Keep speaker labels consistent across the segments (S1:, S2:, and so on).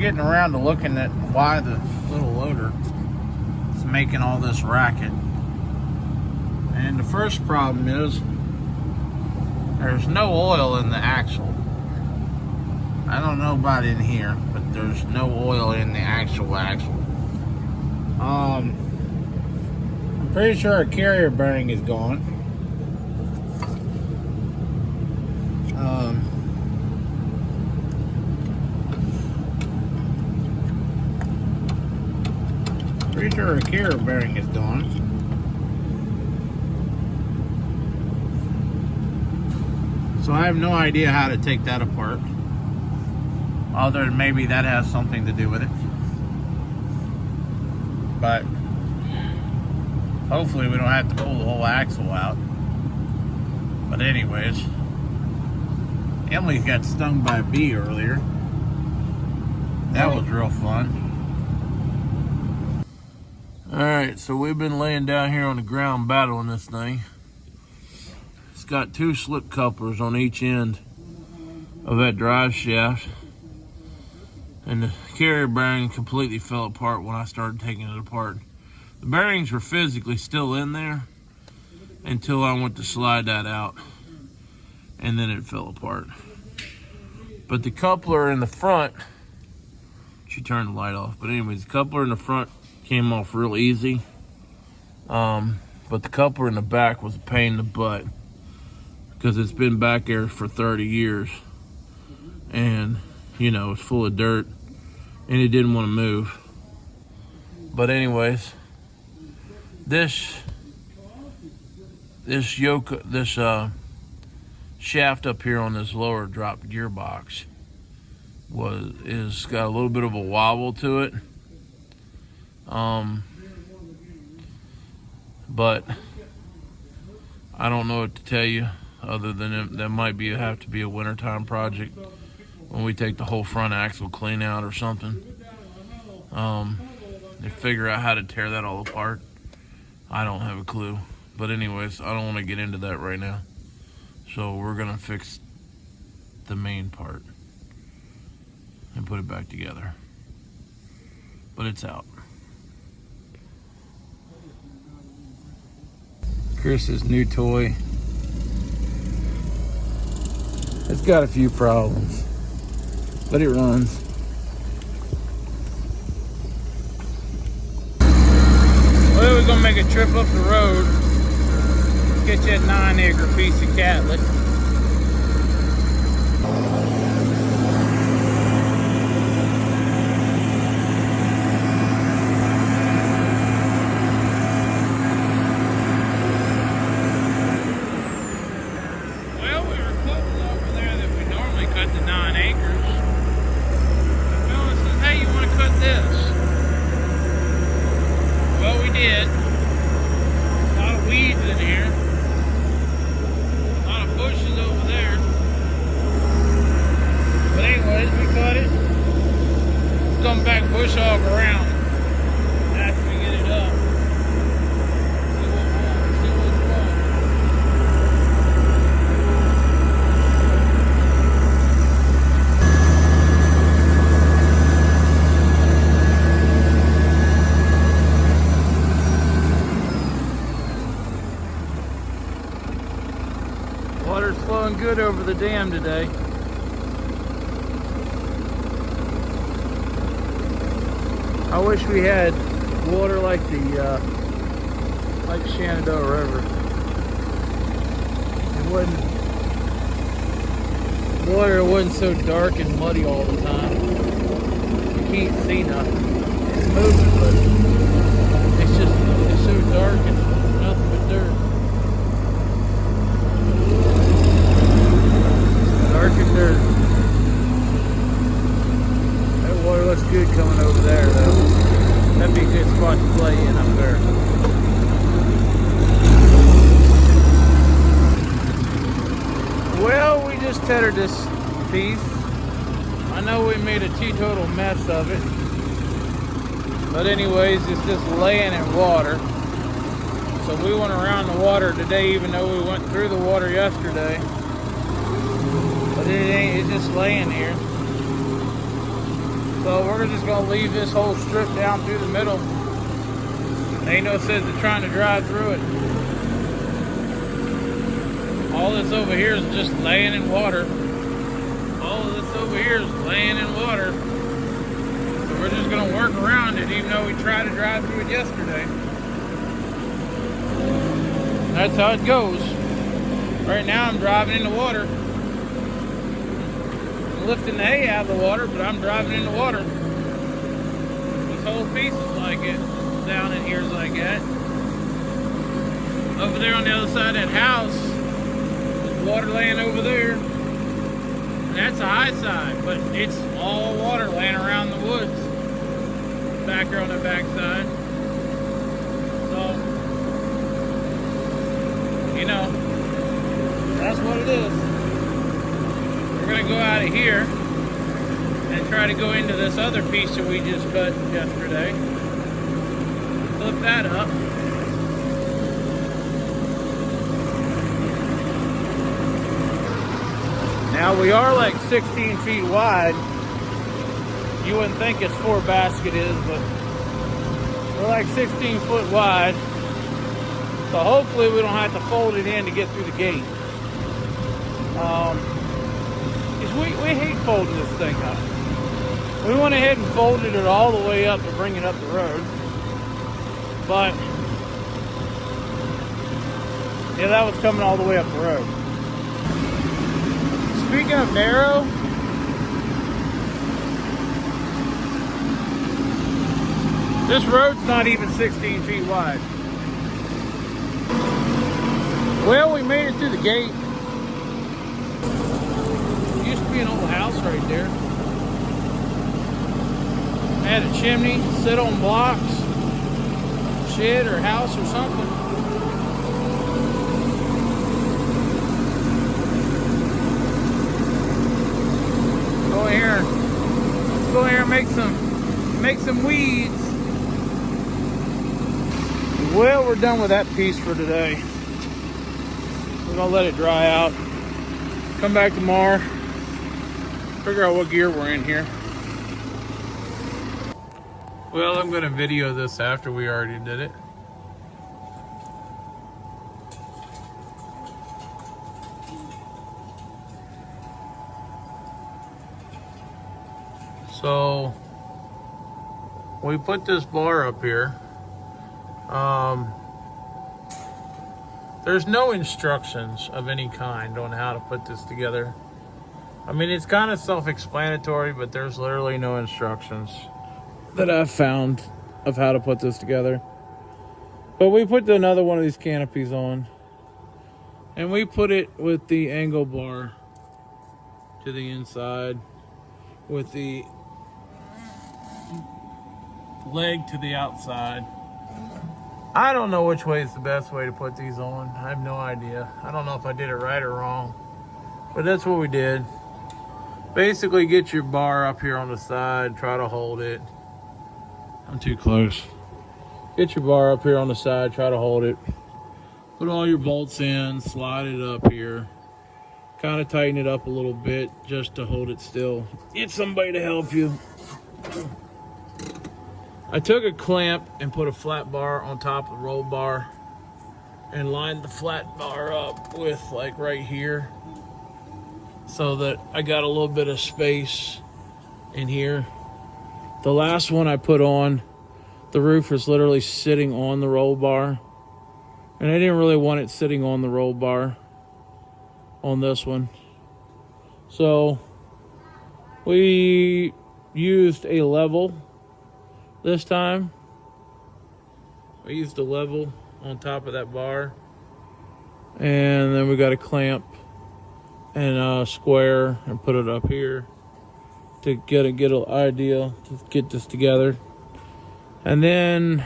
S1: getting around to looking at why the little loader is making all this racket. And the first problem is there's no oil in the axle. I don't know about in here, but there's no oil in the actual axle. I'm pretty sure our carrier bearing is gone. Pretty sure our carrier bearing is gone. So I have no idea how to take that apart. Other than maybe that has something to do with it. But hopefully we don't have to pull the whole axle out. But anyways, Emily got stung by a bee earlier. That was real fun. Alright, so we've been laying down here on the ground battling this thing. It's got 2 slip couplers on each end of that drive shaft. And the carrier bearing completely fell apart when I started taking it apart. The bearings were physically still in there until I went to slide that out, and then it fell apart. But the coupler in the front, she turned the light off, but anyways, the coupler in the front came off real easy. But the coupler in the back was a pain in the butt because it's been back there for 30 years. And you know, it's full of dirt and it didn't want to move. But anyways, this shaft up here on this lower drop gearbox is got a little bit of a wobble to it. But I don't know what to tell you other than that might have to be a wintertime project when we take the whole front axle clean out or something. To figure out how to tear that all apart. I don't have a clue. But anyways, I don't want to get into that right now. So we're gonna fix the main part and put it back together. But it's out. Chris's new toy. It's got a few problems, but it runs. Well, we're gonna make a trip up the road. Get you a 9-acre piece of catlet. Bush hog around after we get it up. See what's wrong. Water's flowing good over the dam today. I wish we had water like the Shenandoah River. Water wasn't so dark and muddy all the time. You can't see nothing. It's moving, but it's so dark and nothing but dirt. Dark and dirt. Water looks good coming over there, though. That'd be a good spot to play in up there. Well, we just tethered this piece. I know we made a teetotal mess of it. But anyways, it's just laying in water. So we went around the water today, even though we went through the water yesterday. But it's just laying here.
S2: So we're just gonna leave this whole strip down through the middle. Ain't no sense in trying to drive through it. All this over here is just laying in water. All of this over here is laying in water. So we're just gonna work around it, even though we tried to drive through it yesterday. That's how it goes. Right now I'm driving in the water. I'm lifting the hay out of the water, but I'm driving in the water. This whole piece is like it. Down in here is like that. Over there on the other side of that house, there's water laying over there. And that's the high side, but it's all water laying around the woods. Back here on the back side. So, you know, that's what it is. We're gonna go out of here and try to go into this other piece that we just cut yesterday. Flip that up. Now we are like 16 feet wide. You wouldn't think it's 4 basket is, but we're like 16 foot wide. So hopefully we don't have to fold it in to get through the gate. We hate folding this thing up. We went ahead and folded it all the way up to bring it up the road. But yeah, that was coming all the way up the road. Speaking of narrow, this road's not even 16 feet wide. Well, we made it through the gate. Used to be an old house right there. Had a chimney, sit on blocks, shed or house or something. Go here and make some weeds. Well, we're done with that piece for today. We're gonna let it dry out. Come back tomorrow. Figure out what gear we're in here. Well, I'm gonna video this after we already did it. So we put this bar up here. There's no instructions of any kind on how to put this together. I mean, it's kind of self-explanatory, but there's literally no instructions that I've found of how to put this together. But we put another one of these canopies on, and we put it with the angle bar to the inside with the leg to the outside. I don't know which way is the best way to put these on. I have no idea. I don't know if I did it right or wrong, but that's what we did. Basically, get your bar up here on the side, try to hold it. I'm too close. Get your bar up here on the side, try to hold it. Put all your bolts in, slide it up here. Kind of tighten it up a little bit just to hold it still. Get somebody to help you. I took a clamp and put a flat bar on top of the roll bar and lined the flat bar up with like right here so that I got a little bit of space in here. The last one I put on, the roof was literally sitting on the roll bar, and I didn't really want it sitting on the roll bar on this one. So we used a level this time. I used a level on top of that bar, and then we got a clamp and a square and put it up here to get an idea to get this together. And then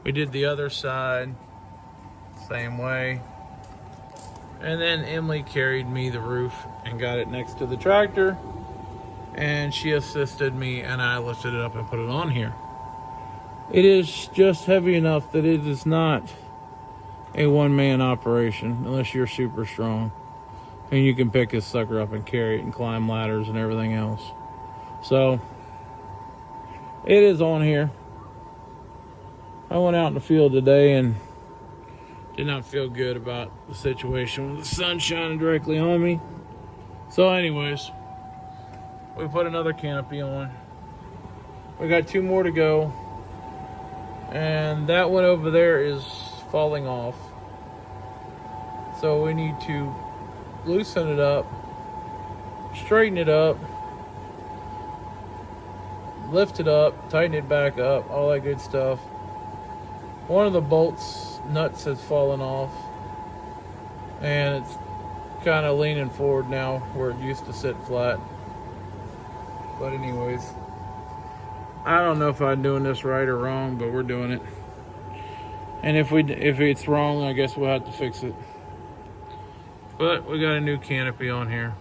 S2: we did the other side same way, and then Emily carried me the roof and got it next to the tractor, and she assisted me, and I lifted it up and put it on here. It is just heavy enough that it is not a one-man operation unless you're super strong and you can pick this sucker up and carry it and climb ladders and everything else. So It is on here. I went out in the field today and did not feel good about the situation with the sun shining directly on me. So anyways, we put another canopy on. We got 2 more to go. And that one over there is falling off. So we need to loosen it up, straighten it up, lift it up, tighten it back up, all that good stuff. One of the bolts nuts has fallen off and it's kind of leaning forward now where it used to sit flat. But anyways, I don't know if I'm doing this right or wrong, but we're doing it. And if it's wrong, I guess we'll have to fix it. But we got a new canopy on here.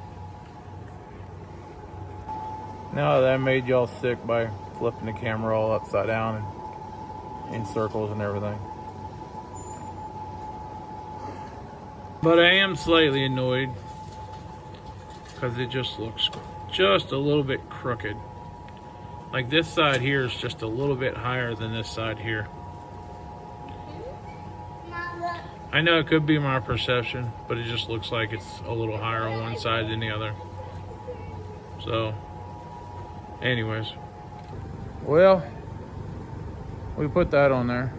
S2: Now that made y'all sick by flipping the camera all upside down and in circles and everything. But I am slightly annoyed because it just looks just a little bit crooked. Like this side here is just a little bit higher than this side here. I know it could be my perception, but it just looks like it's a little higher on one side than the other. So, anyways. Well, we put that on there.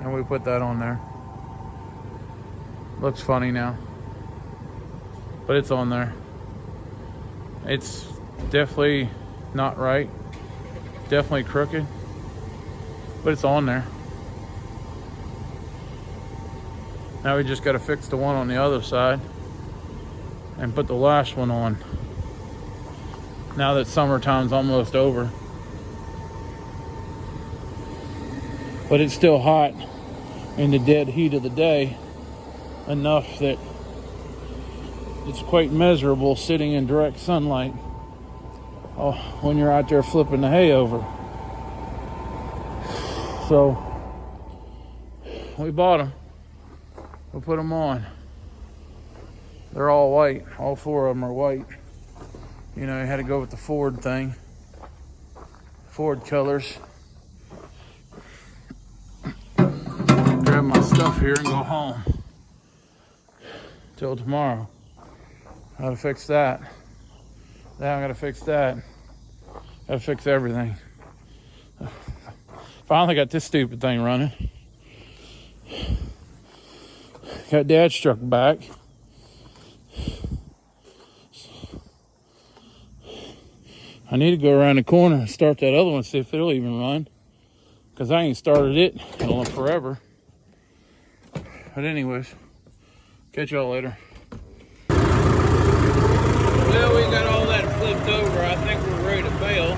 S2: And we put that on there. Looks funny now. But it's on there. It's definitely not right. Definitely crooked. But it's on there. Now we just got to fix the one on the other side and put the last one on. Now that summertime's almost over. But it's still hot in the dead heat of the day, enough that it's quite miserable sitting in direct sunlight when you're out there flipping the hay over. So we bought them. We'll put them on. They're all white. All 4 of them are white. You know, I had to go with the Ford thing. Ford colors. Grab my stuff here and go home. Till tomorrow. I gotta fix that. Then I gotta fix that. Gotta fix everything. Finally got this stupid thing running. Got Dad's truck back. I need to go around the corner and start that other one, see if it'll even run. Because I ain't started it in forever. But anyways, catch y'all later. Well, we got all that flipped over. I think we're ready to bale.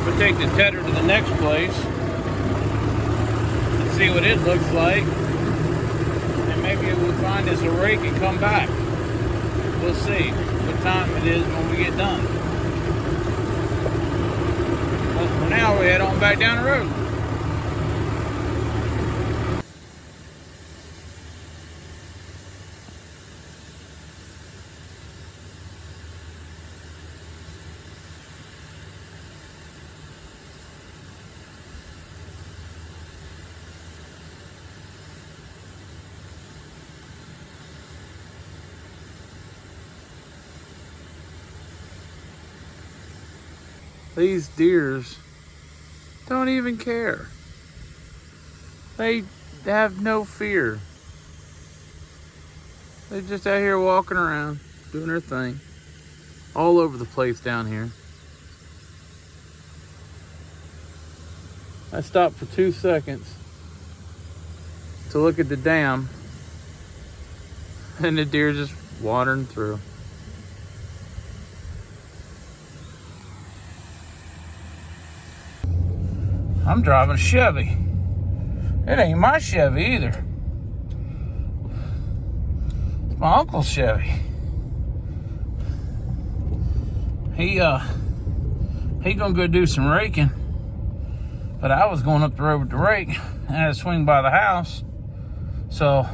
S2: We'll take the tedder to the next place. See what it looks like, and maybe we'll find us a rake and come back. We'll see what time it is when we get done. But for now, we head on back down the road. These deers don't even care. They have no fear. They're just out here walking around, doing their thing. All over the place down here. I stopped for 2 seconds to look at the dam, and the deer just wandering through. I'm driving a Chevy. It ain't my Chevy either. It's my uncle's Chevy. He gonna go do some raking. But I was going up the road with the rake and I had to swing by the house. So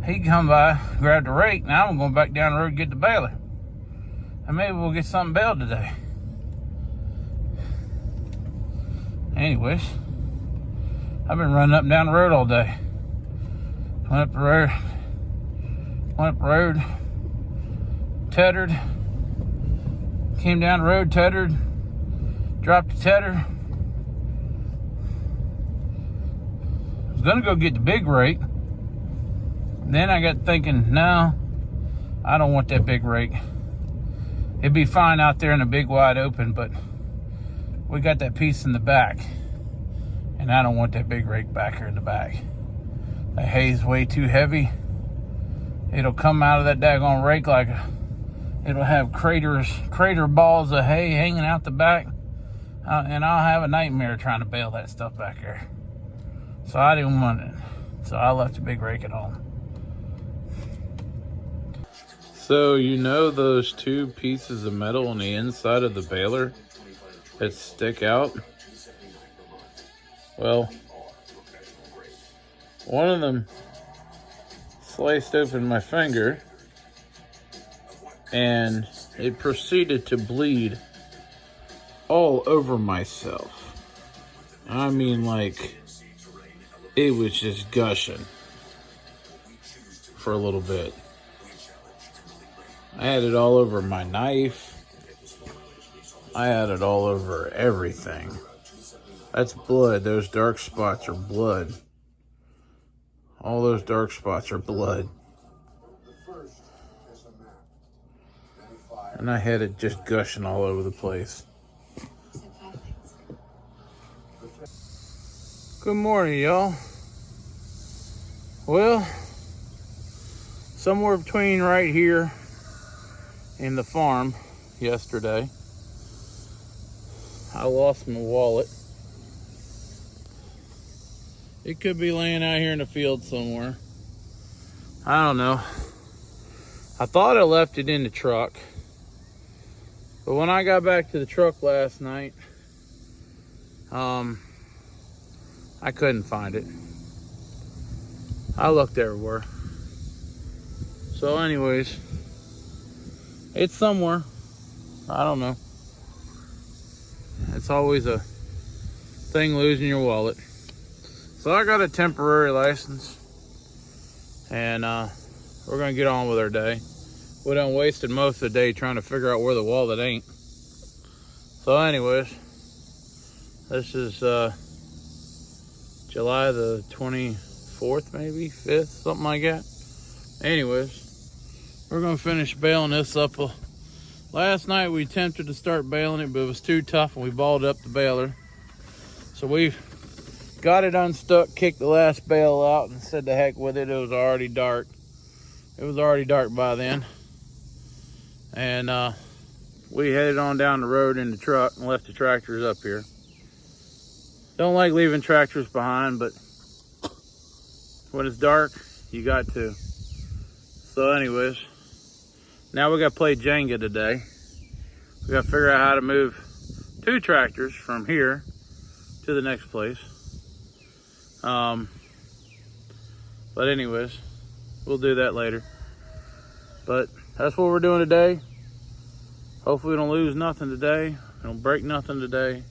S2: he come by, grabbed the rake. Now I'm going back down the road to get the baler. And maybe we'll get something baled today. Anyways, I've been running up and down the road all day. Went up the road, tethered, came down the road, tethered, dropped the tether. I was gonna go get the big rake. Then I got thinking, no, I don't want that big rake. It'd be fine out there in the big wide open, but we got that piece in the back, and I don't want that big rake back here in the back. That hay's way too heavy. It'll come out of that daggone rake like it'll have crater balls of hay hanging out the back, and I'll have a nightmare trying to bale that stuff back there. So I didn't want it. So I left the big rake at home. So you know those two pieces of metal on the inside of the baler that stick out? Well, one of them sliced open my finger and it proceeded to bleed all over myself. I mean, like, it was just gushing for a little bit. I had it all over my knife. I had it all over everything. That's blood. Those dark spots are blood. All those dark spots are blood. And I had it just gushing all over the place. Good morning, y'all. Well, somewhere between right here and the farm yesterday, I lost my wallet. It could be laying out here in the field somewhere. I don't know. I thought I left it in the truck, but when I got back to the truck last night, I couldn't find it. I looked everywhere. So anyways, it's somewhere. I don't know. It's always a thing losing your wallet. So I got a temporary license, and we're gonna get on with our day. We done wasted most of the day trying to figure out where the wallet ain't. So anyways, this is July the 24th, maybe 5th, something like that. Anyways, we're gonna finish baling this up. Last night we attempted to start baling it, but it was too tough and we balled up the baler. So we got it unstuck, kicked the last bale out, and said the heck with it. It was already dark. It was already dark by then. And we headed on down the road in the truck and left the tractors up here. Don't like leaving tractors behind, but when it's dark, you got to. So anyways, now we got to play Jenga today. We got to figure out how to move 2 tractors from here to the next place. But anyways, we'll do that later. But that's what we're doing today. Hopefully we don't lose nothing today. We don't break nothing today.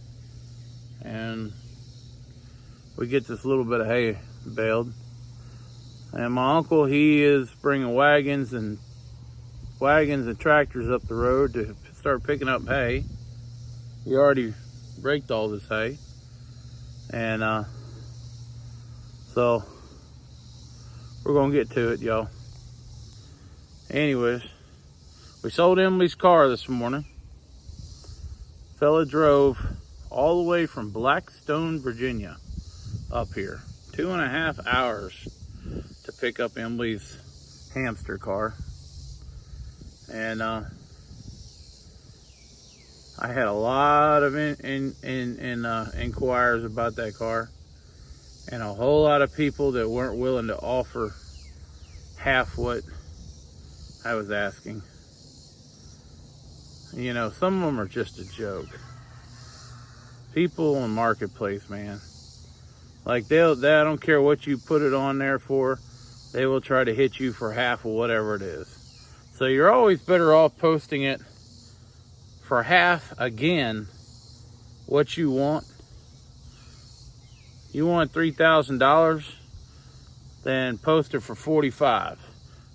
S2: And we get this little bit of hay baled. And my uncle, he is bringing wagons and tractors up the road to start picking up hay. He already raked all this hay. And so we're gonna get to it, y'all. Anyways, we sold Emily's car this morning. Fella drove all the way from Blackstone, Virginia up here. 2.5 hours to pick up Emily's hamster car. And I had a lot of inquiries about that car, and a whole lot of people that weren't willing to offer half what I was asking. You know, some of them are just a joke. People in Marketplace, man. Like, I don't care what you put it on there for, they will try to hit you for half of whatever it is. So you're always better off posting it for half again what you want. You want $3,000, then post it for $45,000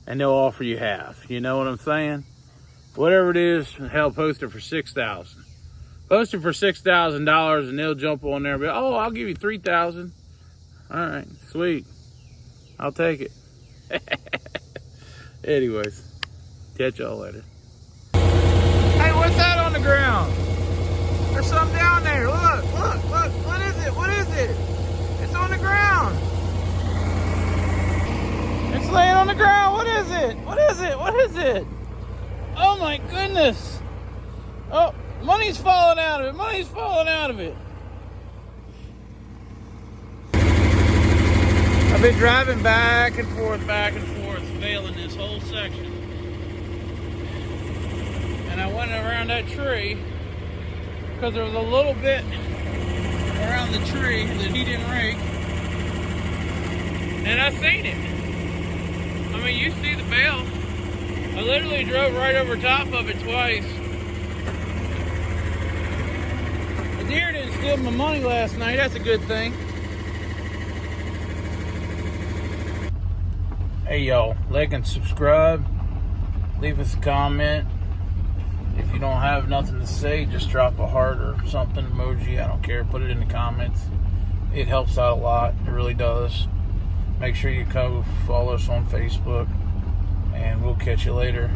S2: and they'll offer you half. You know what I'm saying? Whatever it is, hell, post it for $6,000. Post it for $6,000 and they'll jump on there and be, oh, I'll give you $3,000. All right, sweet. I'll take it. Anyways, catch y'all later. Hey, what's that on the ground? There's something down there. Look. What is it? What is it? It's on the ground. It's laying on the ground. What is it? What is it? What is it? Oh my goodness. Oh, money's falling out of it. Money's falling out of it. I've been driving back and forth, baling this whole section. And I went around that tree because there was a little bit around the tree that he didn't rake. And I seen it. I mean, you see the bale. I literally drove right over top of it twice. The deer didn't steal my money last night. That's a good thing. Hey y'all, like and subscribe. Leave us a comment. If you don't have nothing to say, just drop a heart or something, emoji, I don't care. Put it in the comments. It helps out a lot. It really does. Make sure you come follow us on Facebook. And we'll catch you later.